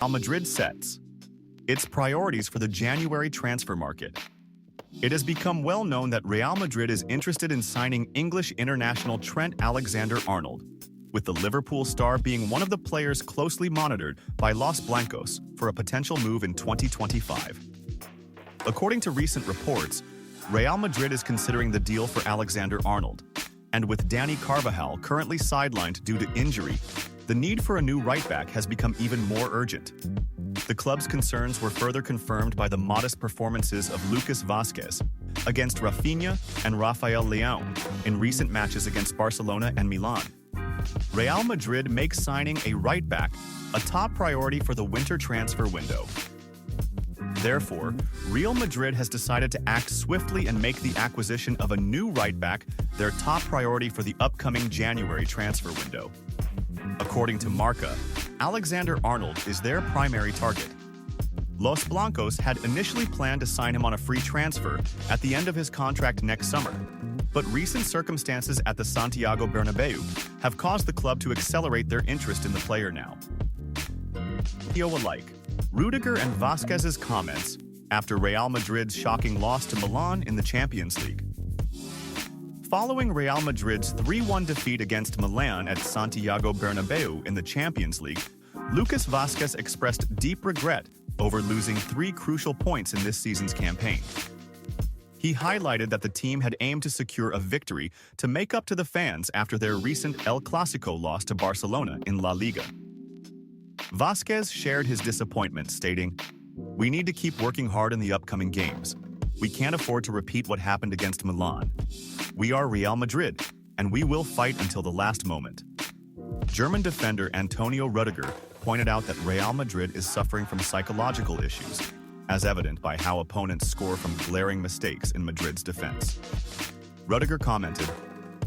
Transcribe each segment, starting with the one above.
Real Madrid sets its priorities for the January transfer market. It has become well known that Real Madrid is interested in signing English international Trent Alexander-Arnold, with the Liverpool star being one of the players closely monitored by Los Blancos for a potential move in 2025. According to recent reports, Real Madrid is considering the deal for Alexander-Arnold, and with Dani Carvajal currently sidelined due to injury, the need for a new right-back has become even more urgent. The club's concerns were further confirmed by the modest performances of Lucas Vázquez against Rafinha and Rafael Leão in recent matches against Barcelona and Milan. Real Madrid makes signing a right-back a top priority for the winter transfer window. Therefore, Real Madrid has decided to act swiftly and make the acquisition of a new right-back their top priority for the upcoming January transfer window. According to Marca, Alexander-Arnold is their primary target. Los Blancos had initially planned to sign him on a free transfer at the end of his contract next summer, but recent circumstances at the Santiago Bernabeu have caused the club to accelerate their interest in the player now. Alike, Rudiger and Vázquez's comments after Real Madrid's shocking loss to Milan in the Champions League. Following Real Madrid's 3-1 defeat against Milan at Santiago Bernabeu in the Champions League, Lucas Vázquez expressed deep regret over losing 3 crucial points in this season's campaign. He highlighted that the team had aimed to secure a victory to make up to the fans after their recent El Clásico loss to Barcelona in La Liga. Vázquez shared his disappointment, stating, "We need to keep working hard in the upcoming games. We can't afford to repeat what happened against Milan. We are Real Madrid, and we will fight until the last moment." German defender Antonio Rudiger pointed out that Real Madrid is suffering from psychological issues, as evident by how opponents score from glaring mistakes in Madrid's defense. Rudiger commented,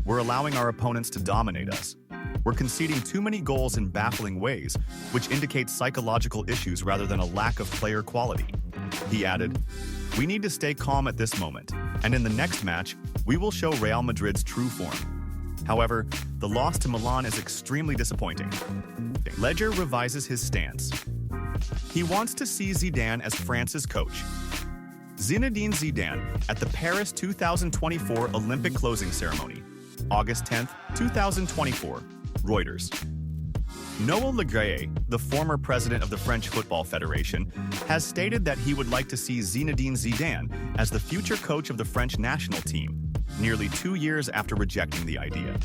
"We're allowing our opponents to dominate us. We're conceding too many goals in baffling ways, which indicates psychological issues rather than a lack of player quality." He added, "We need to stay calm at this moment, and in the next match, we will show Real Madrid's true form." However, the loss to Milan is extremely disappointing. Ledger revises his stance. He wants to see Zidane as France's coach. Zinedine Zidane at the Paris 2024 Olympic closing ceremony, August 10, 2024, Reuters. Noël Le Graët, the former president of the French Football Federation, has stated that he would like to see Zinedine Zidane as the future coach of the French national team, nearly 2 years after rejecting the idea.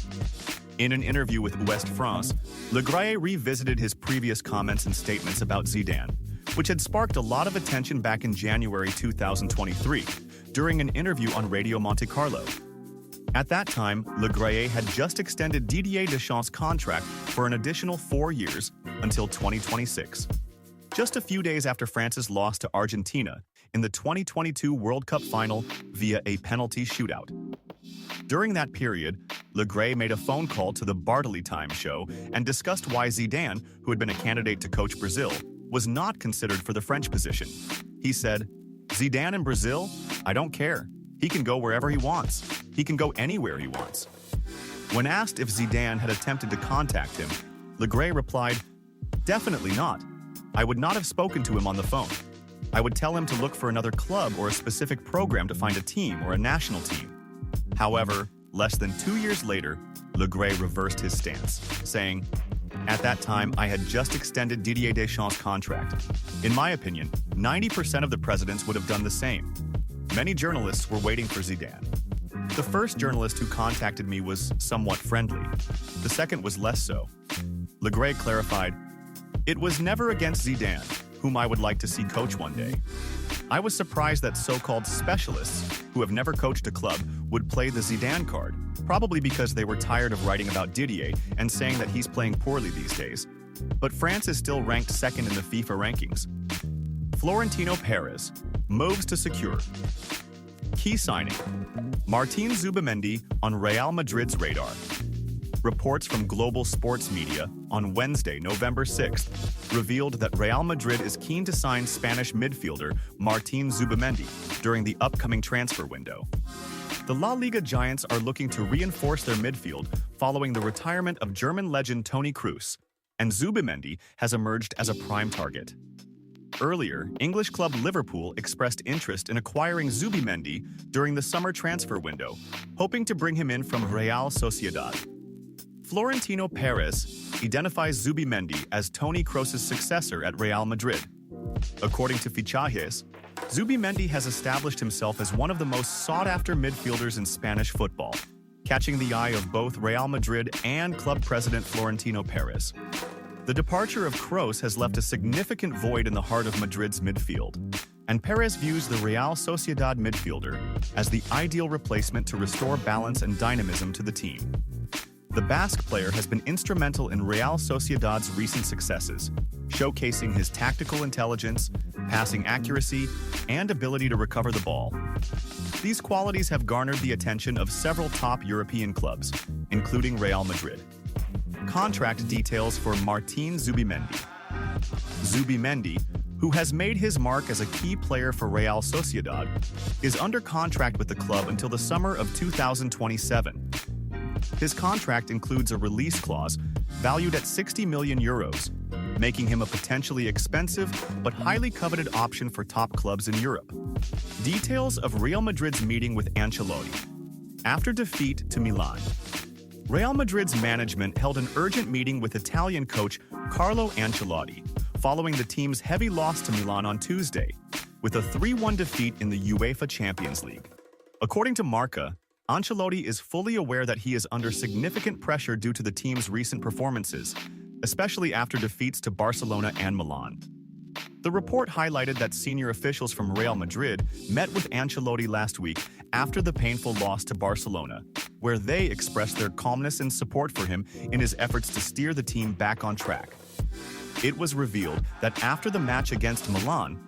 In an interview with Ouest France, Le Graët revisited his previous comments and statements about Zidane, which had sparked a lot of attention back in January 2023 during an interview on Radio Monte Carlo. At that time, Le Graët had just extended Didier Deschamps' contract for an additional 4 years until 2026, just a few days after France's loss to Argentina in the 2022 World Cup final via a penalty shootout. During that period, Le Graët made a phone call to the Bartoli Time show and discussed why Zidane, who had been a candidate to coach Brazil, was not considered for the French position. He said, "Zidane in Brazil? I don't care. He can go wherever he wants. He can go anywhere he wants." When asked if Zidane had attempted to contact him, Le Graët replied, "Definitely not. I would not have spoken to him on the phone. I would tell him to look for another club or a specific program to find a team or a national team." However, less than 2 years later, Le Graët reversed his stance, saying, "At that time, I had just extended Didier Deschamps' contract. In my opinion, 90% of the presidents would have done the same. Many journalists were waiting for Zidane. The first journalist who contacted me was somewhat friendly. The second was less so." Le Graët clarified, "It was never against Zidane, whom I would like to see coach one day. I was surprised that so-called specialists, who have never coached a club, would play the Zidane card, probably because they were tired of writing about Didier and saying that he's playing poorly these days. But France is still ranked second in the FIFA rankings." Florentino Perez moves to secure. Key signing: Martin Zubimendi on Real Madrid's radar. Reports from global sports media on Wednesday, November 6th, revealed that Real Madrid is keen to sign Spanish midfielder Martin Zubimendi during the upcoming transfer window. The La Liga giants are looking to reinforce their midfield following the retirement of German legend Toni Kroos, and Zubimendi has emerged as a prime target. Earlier, English club Liverpool expressed interest in acquiring Zubimendi during the summer transfer window, hoping to bring him in from Real Sociedad. Florentino Perez identifies Zubimendi as Toni Kroos's successor at Real Madrid. According to Fichajes, Zubimendi has established himself as one of the most sought-after midfielders in Spanish football, catching the eye of both Real Madrid and club president Florentino Perez. The departure of Kroos has left a significant void in the heart of Madrid's midfield, and Perez views the Real Sociedad midfielder as the ideal replacement to restore balance and dynamism to the team. The Basque player has been instrumental in Real Sociedad's recent successes, showcasing his tactical intelligence, passing accuracy, and ability to recover the ball. These qualities have garnered the attention of several top European clubs, including Real Madrid. Contract details for Martin Zubimendi. Zubimendi, who has made his mark as a key player for Real Sociedad, is under contract with the club until the summer of 2027. His contract includes a release clause valued at 60 million euros, making him a potentially expensive but highly coveted option for top clubs in Europe. Details of Real Madrid's meeting with Ancelotti. After defeat to Milan, Real Madrid's management held an urgent meeting with Italian coach Carlo Ancelotti following the team's heavy loss to Milan on Tuesday, with a 3-1 defeat in the UEFA Champions League. According to Marca, Ancelotti is fully aware that he is under significant pressure due to the team's recent performances, especially after defeats to Barcelona and Milan. The report highlighted that senior officials from Real Madrid met with Ancelotti last week after the painful loss to Barcelona, where they expressed their calmness and support for him in his efforts to steer the team back on track. It was revealed that after the match against Milan,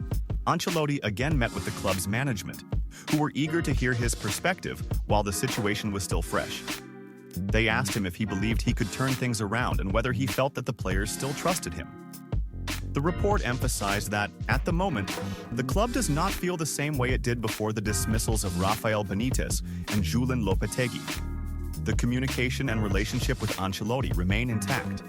Ancelotti again met with the club's management, who were eager to hear his perspective while the situation was still fresh. They asked him if he believed he could turn things around and whether he felt that the players still trusted him. The report emphasized that, at the moment, the club does not feel the same way it did before the dismissals of Rafael Benitez and Julen Lopetegui. The communication and relationship with Ancelotti remain intact.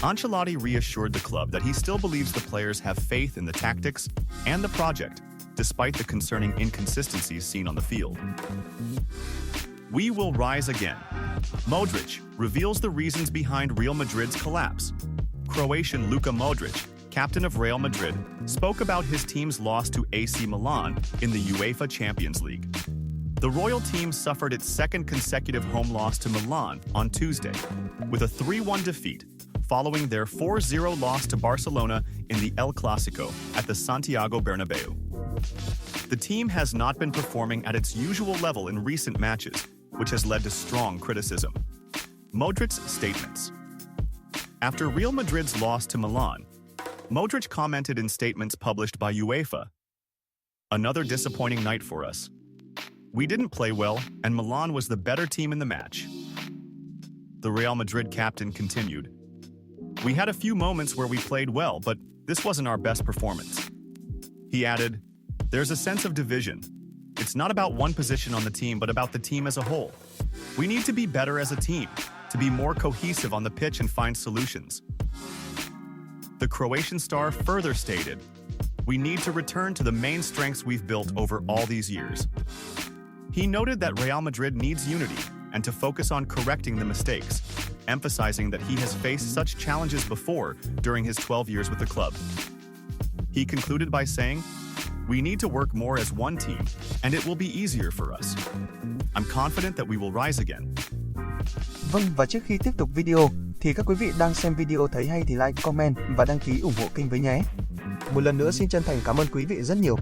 Ancelotti reassured the club that he still believes the players have faith in the tactics and the project, despite the concerning inconsistencies seen on the field. We will rise again. Modric reveals the reasons behind Real Madrid's collapse. Croatian Luka Modric, captain of Real Madrid, spoke about his team's loss to AC Milan in the UEFA Champions League. The Royal team suffered its second consecutive home loss to Milan on Tuesday, with a 3-1 defeat, following their 4-0 loss to Barcelona in the El Clásico at the Santiago Bernabéu. The team has not been performing at its usual level in recent matches, which has led to strong criticism. Modric's statements. After Real Madrid's loss to Milan, Modric commented in statements published by UEFA, "Another disappointing night for us. We didn't play well, and Milan was the better team in the match." The Real Madrid captain continued, "We had a few moments where we played well, but this wasn't our best performance." He added, "There's a sense of division. It's not about one position on the team, but about the team as a whole. We need to be better as a team, to be more cohesive on the pitch and find solutions." The Croatian star further stated, "We need to return to the main strengths we've built over all these years." He noted that Real Madrid needs unity and to focus on correcting the mistakes, emphasizing that he has faced such challenges before during his 12 years with the club. He concluded by saying, "We need to work more as one team, and it will be easier for us. I'm confident that we will rise again." Vâng, và trước khi tiếp tục video, thì các quý vị đang xem video thấy hay thì like, comment và đăng ký ủng hộ kênh với nhé. Một lần nữa xin chân thành cảm ơn quý vị rất nhiều.